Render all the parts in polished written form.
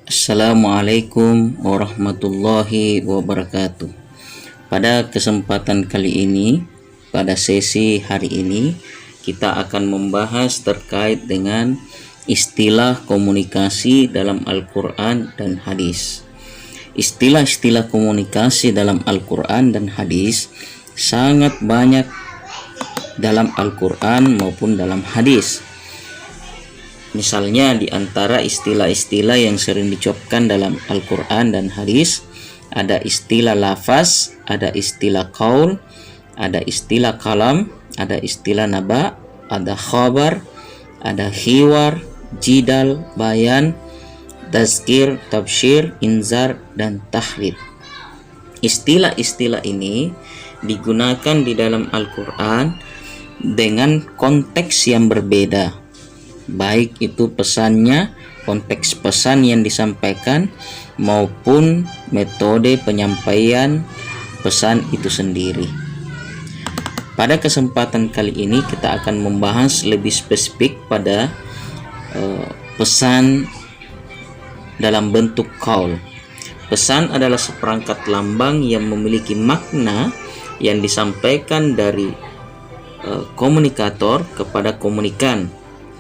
Assalamualaikum warahmatullahi wabarakatuh. Pada kesempatan kali ini, pada sesi hari ini, kita akan membahas terkait dengan istilah komunikasi dalam Al-Quran dan hadis. Istilah-istilah komunikasi dalam Al-Quran dan hadis sangat banyak dalam Al-Quran maupun dalam hadis. Misalnya di antara istilah-istilah yang sering diucapkan dalam Al-Quran dan hadis, ada istilah lafaz, ada istilah qaul, ada istilah kalam, ada istilah naba, ada khabar, ada hiwar, jidal, bayan, tazkir, tabsyir, inzar, dan tahrid. Istilah-istilah ini digunakan di dalam Al-Quran dengan konteks yang berbeda, baik itu pesannya, konteks pesan yang disampaikan, maupun metode penyampaian pesan itu sendiri. Pada kesempatan kali ini kita akan membahas lebih spesifik pada pesan dalam bentuk qaul. Pesan adalah seperangkat lambang yang memiliki makna yang disampaikan dari komunikator kepada komunikan.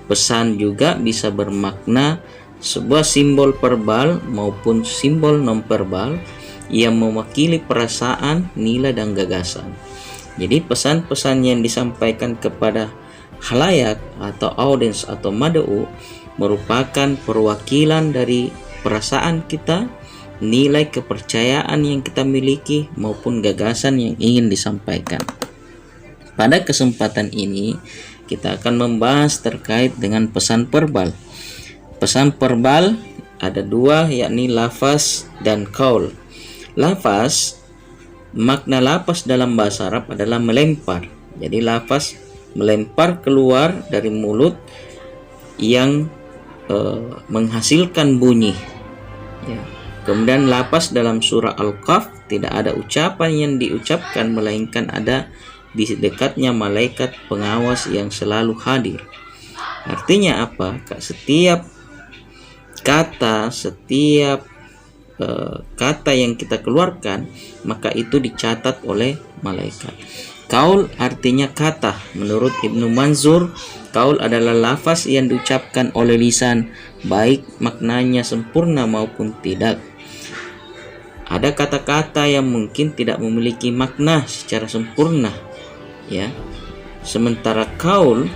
Pesan juga bisa bermakna sebuah simbol verbal maupun simbol non-verbal yang mewakili perasaan, nilai, dan gagasan. Jadi pesan-pesan yang disampaikan kepada khalayak atau audiens atau mad'u merupakan perwakilan dari perasaan kita, nilai kepercayaan yang kita miliki, maupun gagasan yang ingin disampaikan. Pada kesempatan ini kita akan membahas terkait dengan pesan verbal. Pesan verbal ada dua, yakni lafaz dan qaul. Lafaz, makna lafaz dalam bahasa Arab adalah melempar. Jadi lafaz melempar keluar dari mulut yang menghasilkan bunyi. Ya. Kemudian lafaz dalam surah Al-Kahf tidak ada ucapan yang diucapkan, melainkan ada di dekatnya malaikat pengawas yang selalu hadir. Artinya apa? Setiap kata yang kita keluarkan, maka itu dicatat oleh malaikat. Qaul artinya kata. Menurut Ibnu Manzur, qaul adalah lafaz yang diucapkan oleh lisan, baik maknanya sempurna maupun tidak. Ada kata-kata yang mungkin tidak memiliki makna secara sempurna, ya. Sementara qaul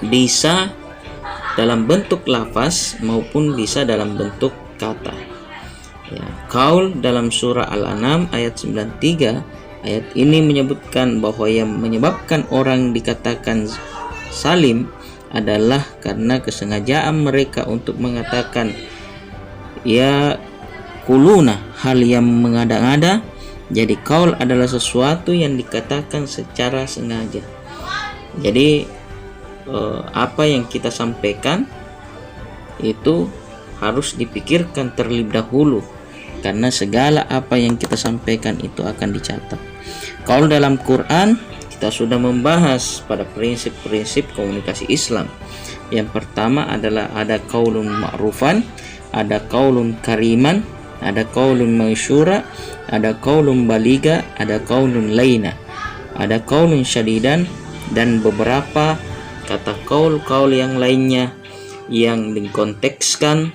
bisa dalam bentuk lafaz maupun bisa dalam bentuk kata. Ya, qaul dalam surah Al-An'am ayat 93, ayat ini menyebutkan bahwa yang menyebabkan orang dikatakan salim adalah karena kesengajaan mereka untuk mengatakan ya kuluna, hal yang mengada-ngada. Jadi qaul adalah sesuatu yang dikatakan secara sengaja. Jadi apa yang kita sampaikan itu harus dipikirkan terlebih dahulu, karena segala apa yang kita sampaikan itu akan dicatat. Qaul dalam Quran kita sudah membahas pada prinsip-prinsip komunikasi Islam. Yang pertama adalah ada qaulun ma'rufan, ada qaulun kariman, ada qaulun masyura, ada qaulun baliga, ada qaulun laina, ada qaulun syadidan, dan beberapa kata qaul yang lainnya yang dikontekskan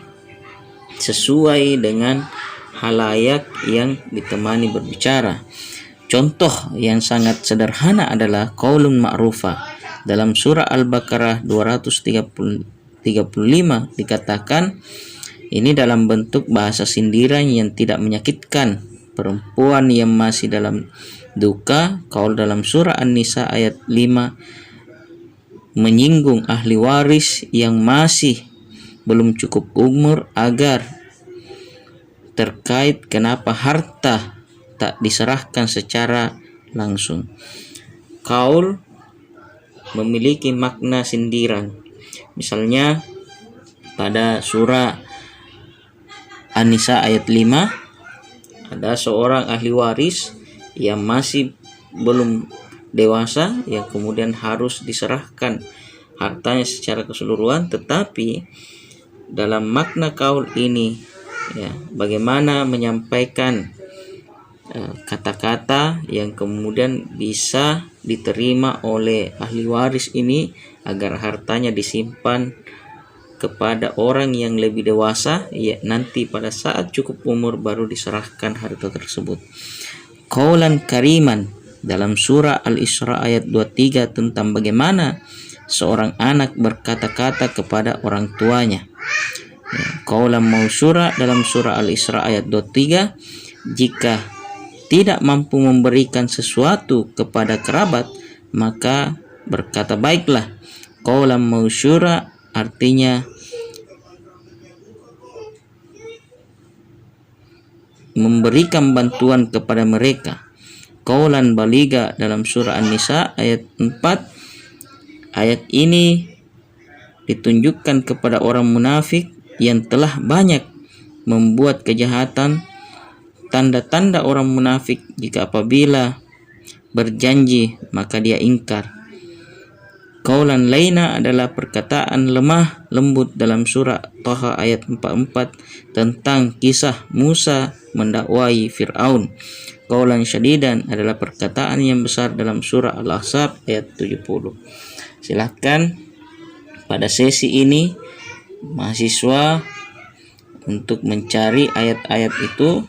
sesuai dengan halayak yang ditemani berbicara. Contoh yang sangat sederhana adalah qaulun ma'rufa. Dalam surah Al-Baqarah 235 dikatakan ini dalam bentuk bahasa sindiran yang tidak menyakitkan perempuan yang masih dalam duka. Qaul dalam surah An-Nisa ayat 5 menyinggung ahli waris yang masih belum cukup umur agar terkait kenapa harta tak diserahkan secara langsung. Qaul memiliki makna sindiran. Misalnya pada surah An-Nisa ayat 5 ada seorang ahli waris yang masih belum dewasa yang kemudian harus diserahkan hartanya secara keseluruhan, tetapi dalam makna qaul ini ya, bagaimana menyampaikan kata-kata yang kemudian bisa diterima oleh ahli waris ini agar hartanya disimpan kepada orang yang lebih dewasa, ya nanti pada saat cukup umur baru diserahkan harta tersebut. Qaulan kariman dalam surah Al-Isra ayat 23 tentang bagaimana seorang anak berkata-kata kepada orang tuanya. Qaulan mausura dalam surah Al-Isra ayat 23, jika tidak mampu memberikan sesuatu kepada kerabat, maka berkata baiklah. Qaulan mausura artinya memberikan bantuan kepada mereka. Qaulan baliga dalam surah An-Nisa ayat 4. Ayat ini ditunjukkan kepada orang munafik yang telah banyak membuat kejahatan. Tanda-tanda orang munafik, jika apabila berjanji maka dia ingkar. Qaulan laina adalah perkataan lemah lembut dalam surah Thaha ayat 44 tentang kisah Musa mendakwai Fir'aun. Qaulan syadidan adalah perkataan yang besar dalam surah Al-Ahzab ayat 70. Silakan pada sesi ini mahasiswa untuk mencari ayat-ayat itu